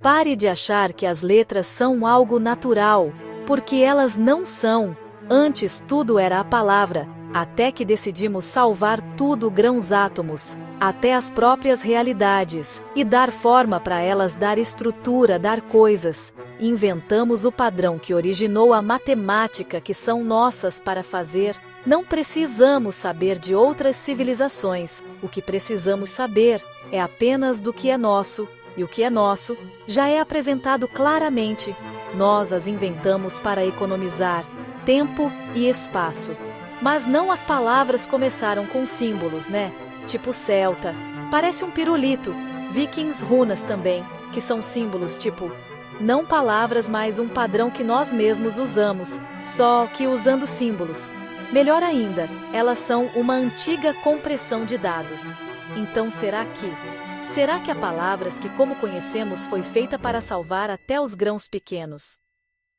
Pare de achar que as letras são algo natural, porque elas não são. Antes tudo era a palavra, até que decidimos salvar tudo grãos átomos, até as próprias realidades, e dar forma para elas, dar estrutura, dar coisas. Inventamos o padrão que originou a matemática que são nossas para fazer. Não precisamos saber de outras civilizações, o que precisamos saber é apenas do que é nosso, e o que é nosso já é apresentado claramente. Nós as inventamos para economizar tempo e espaço. Mas não as palavras começaram com símbolos, né? Tipo celta, parece um pirulito. Vikings, runas também, que são símbolos tipo, não palavras, mas um padrão que nós mesmos usamos, só que usando símbolos. Melhor ainda, elas são uma antiga compressão de dados. Então será que há palavras que como conhecemos foi feita para salvar até os grãos pequenos?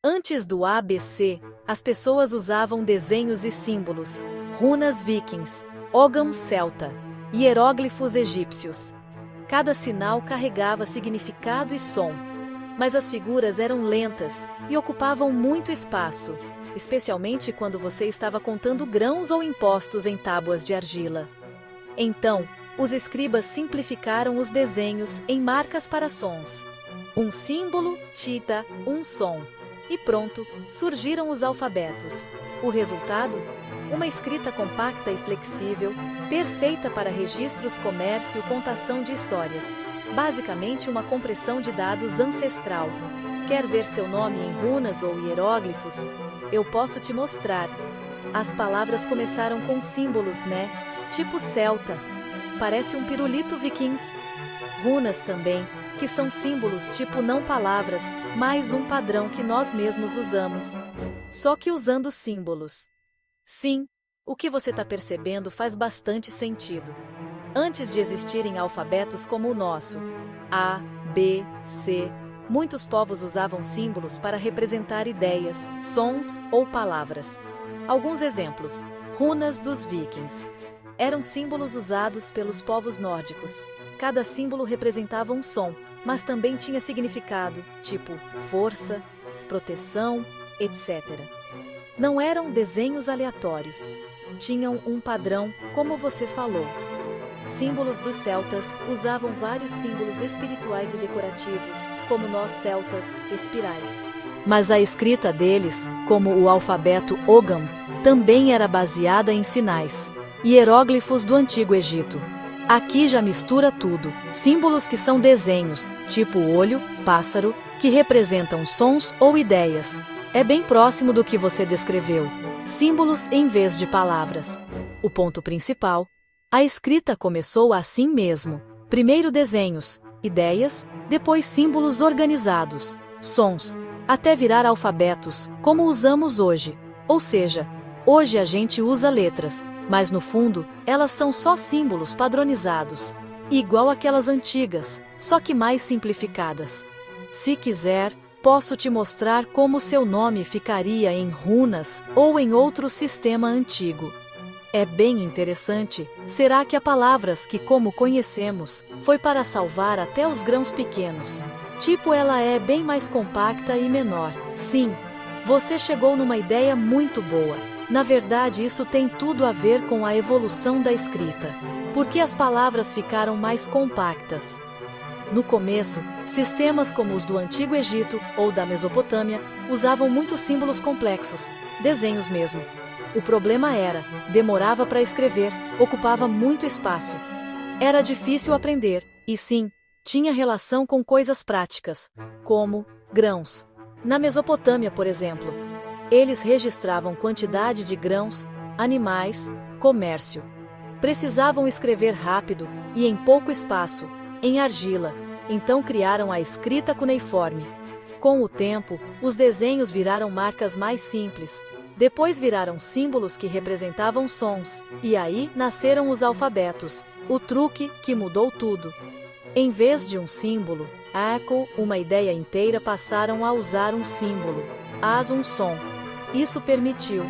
Antes do ABC, as pessoas usavam desenhos e símbolos, runas vikings, ogam celta, hieróglifos egípcios. Cada sinal carregava significado e som, mas as figuras eram lentas e ocupavam muito espaço, especialmente quando você estava contando grãos ou impostos em tábuas de argila. Então, os escribas simplificaram os desenhos em marcas para sons. Um símbolo, tita, um som. E pronto, surgiram os alfabetos. O resultado? Uma escrita compacta e flexível, perfeita para registros, comércio, contação de histórias. Basicamente uma compressão de dados ancestral. Quer ver seu nome em runas ou hieróglifos? Eu posso te mostrar. As palavras começaram com símbolos, né? Tipo celta. Parece um pirulito vikings. Runas também, que são símbolos tipo não palavras, mais um padrão que nós mesmos usamos. Só que usando símbolos. Sim, o que você está percebendo faz bastante sentido. Antes de existirem alfabetos como o nosso, A, B, C, muitos povos usavam símbolos para representar ideias, sons ou palavras. Alguns exemplos: runas dos vikings. Eram símbolos usados pelos povos nórdicos. Cada símbolo representava um som, mas também tinha significado, tipo força, proteção, etc. Não eram desenhos aleatórios. Tinham um padrão, como você falou. Símbolos dos celtas usavam vários símbolos espirituais e decorativos, como nós celtas, espirais. Mas a escrita deles, como o alfabeto Ogam, também era baseada em sinais. Hieróglifos do Antigo Egito. Aqui já mistura tudo. Símbolos que são desenhos, tipo olho, pássaro, que representam sons ou ideias. É bem próximo do que você descreveu. Símbolos em vez de palavras. O ponto principal: a escrita começou assim mesmo. Primeiro desenhos, ideias, depois símbolos organizados, sons, até virar alfabetos, como usamos hoje. Ou seja, hoje a gente usa letras, mas no fundo, elas são só símbolos padronizados, igual aquelas antigas, só que mais simplificadas. Se quiser, posso te mostrar como seu nome ficaria em runas ou em outro sistema antigo. É bem interessante. Será que há palavras que, como conhecemos, foi para salvar até os grãos pequenos? Tipo, ela é bem mais compacta e menor. Sim, você chegou numa ideia muito boa. Na verdade, isso tem tudo a ver com a evolução da escrita. Porque as palavras ficaram mais compactas. No começo, sistemas como os do Antigo Egito ou da Mesopotâmia usavam muitos símbolos complexos, desenhos mesmo. O problema era, demorava para escrever, ocupava muito espaço. Era difícil aprender, e sim, tinha relação com coisas práticas, como grãos. Na Mesopotâmia, por exemplo, eles registravam quantidade de grãos, animais, comércio. Precisavam escrever rápido e em pouco espaço, em argila, então criaram a escrita cuneiforme. Com o tempo, os desenhos viraram marcas mais simples, depois viraram símbolos que representavam sons, e aí nasceram os alfabetos, o truque que mudou tudo. Em vez de um símbolo, uma ideia inteira, passaram a usar um símbolo, um som. Isso permitiu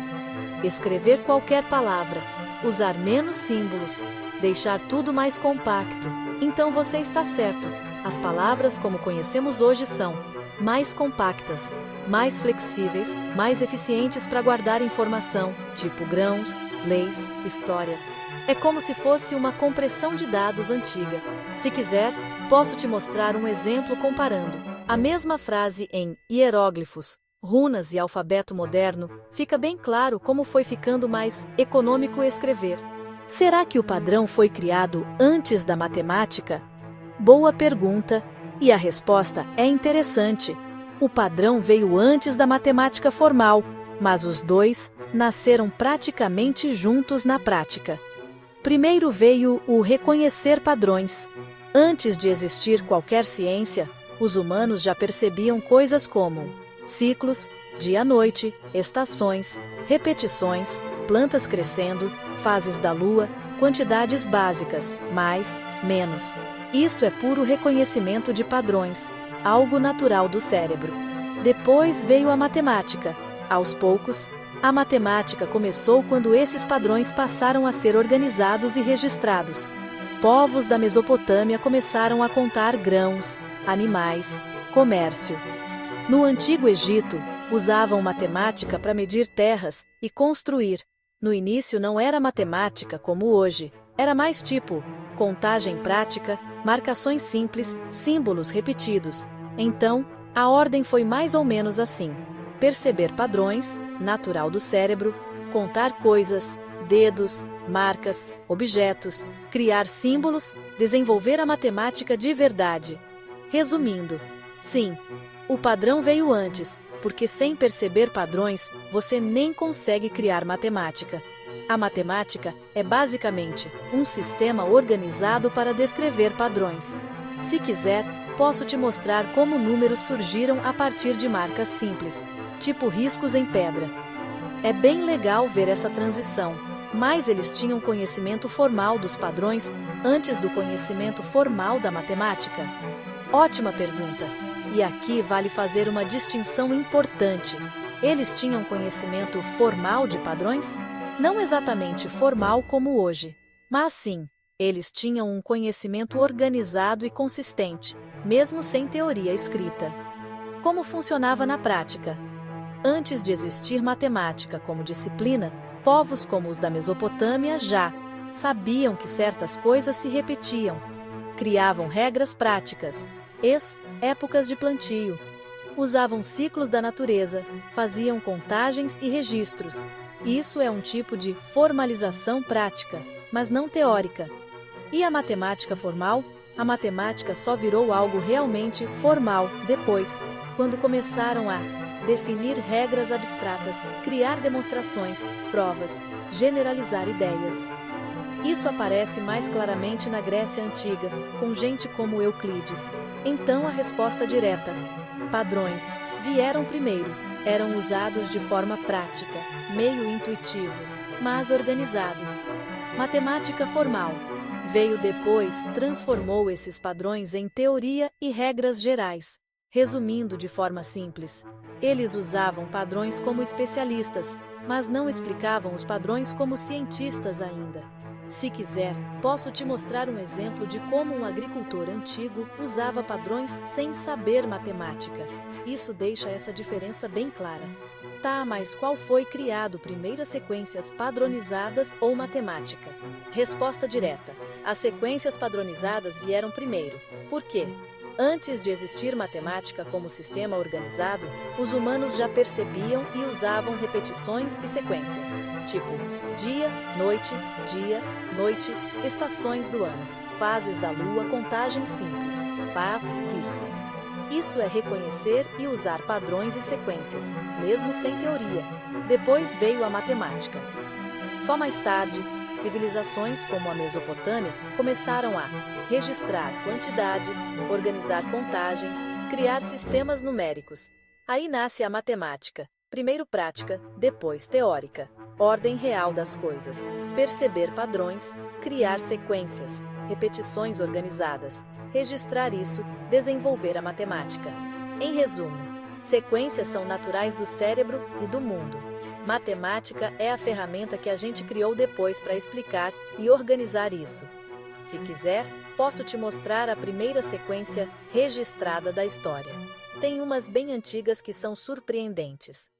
escrever qualquer palavra, usar menos símbolos, deixar tudo mais compacto. Então você está certo. As palavras como conhecemos hoje são mais compactas, mais flexíveis, mais eficientes para guardar informação, tipo grãos, leis, histórias. É como se fosse uma compressão de dados antiga. Se quiser, posso te mostrar um exemplo comparando. A mesma frase em hieróglifos, runas e alfabeto moderno, fica bem claro como foi ficando mais econômico escrever. Será que o padrão foi criado antes da matemática? Boa pergunta, e a resposta é interessante. O padrão veio antes da matemática formal, mas os dois nasceram praticamente juntos na prática. Primeiro veio o reconhecer padrões. Antes de existir qualquer ciência, os humanos já percebiam coisas como ciclos, dia-noite, estações, repetições, plantas crescendo, fases da lua, quantidades básicas, mais, menos. Isso é puro reconhecimento de padrões, algo natural do cérebro. Depois veio a matemática. Aos poucos, a matemática começou quando esses padrões passaram a ser organizados e registrados. Povos da Mesopotâmia começaram a contar grãos, animais, comércio. No Antigo Egito, usavam matemática para medir terras e construir. No início não era matemática como hoje, era mais tipo contagem prática, marcações simples, símbolos repetidos. Então, a ordem foi mais ou menos assim: perceber padrões, natural do cérebro, contar coisas, dedos, marcas, objetos, criar símbolos, desenvolver a matemática de verdade. Resumindo, sim, o padrão veio antes, porque sem perceber padrões, você nem consegue criar matemática. A matemática é basicamente um sistema organizado para descrever padrões. Se quiser, posso te mostrar como números surgiram a partir de marcas simples, tipo riscos em pedra. É bem legal ver essa transição, mas eles tinham conhecimento formal dos padrões antes do conhecimento formal da matemática? Ótima pergunta! E aqui vale fazer uma distinção importante. Eles tinham conhecimento formal de padrões? Não exatamente formal como hoje, mas sim, eles tinham um conhecimento organizado e consistente, mesmo sem teoria escrita. Como funcionava na prática? Antes de existir matemática como disciplina, povos como os da Mesopotâmia já sabiam que certas coisas se repetiam. Criavam regras práticas, épocas de plantio. Usavam ciclos da natureza, faziam contagens e registros. Isso é um tipo de formalização prática, mas não teórica. E a matemática formal? A matemática só virou algo realmente formal depois, quando começaram a definir regras abstratas, criar demonstrações, provas, generalizar ideias. Isso aparece mais claramente na Grécia Antiga, com gente como Euclides. Então a resposta direta: padrões vieram primeiro. Eram usados de forma prática, meio intuitivos, mas organizados. Matemática formal veio depois, transformou esses padrões em teoria e regras gerais. Resumindo de forma simples, eles usavam padrões como especialistas, mas não explicavam os padrões como cientistas ainda. Se quiser, posso te mostrar um exemplo de como um agricultor antigo usava padrões sem saber matemática. Isso deixa essa diferença bem clara. Tá, mas qual foi criado primeiro, sequências padronizadas ou matemática? Resposta direta: as sequências padronizadas vieram primeiro. Por quê? Antes de existir matemática como sistema organizado, os humanos já percebiam e usavam repetições e sequências, tipo dia, noite, estações do ano, fases da lua, contagem simples, paz, riscos. Isso é reconhecer e usar padrões e sequências, mesmo sem teoria. Depois veio a matemática. Só mais tarde, civilizações como a Mesopotâmia começaram a registrar quantidades, organizar contagens, criar sistemas numéricos. Aí nasce a matemática, primeiro prática, depois teórica. Ordem real das coisas, perceber padrões, criar sequências, repetições organizadas, registrar isso, desenvolver a matemática. Em resumo, sequências são naturais do cérebro e do mundo. Matemática é a ferramenta que a gente criou depois para explicar e organizar isso. Se quiser, posso te mostrar a primeira sequência registrada da história. Tem umas bem antigas que são surpreendentes.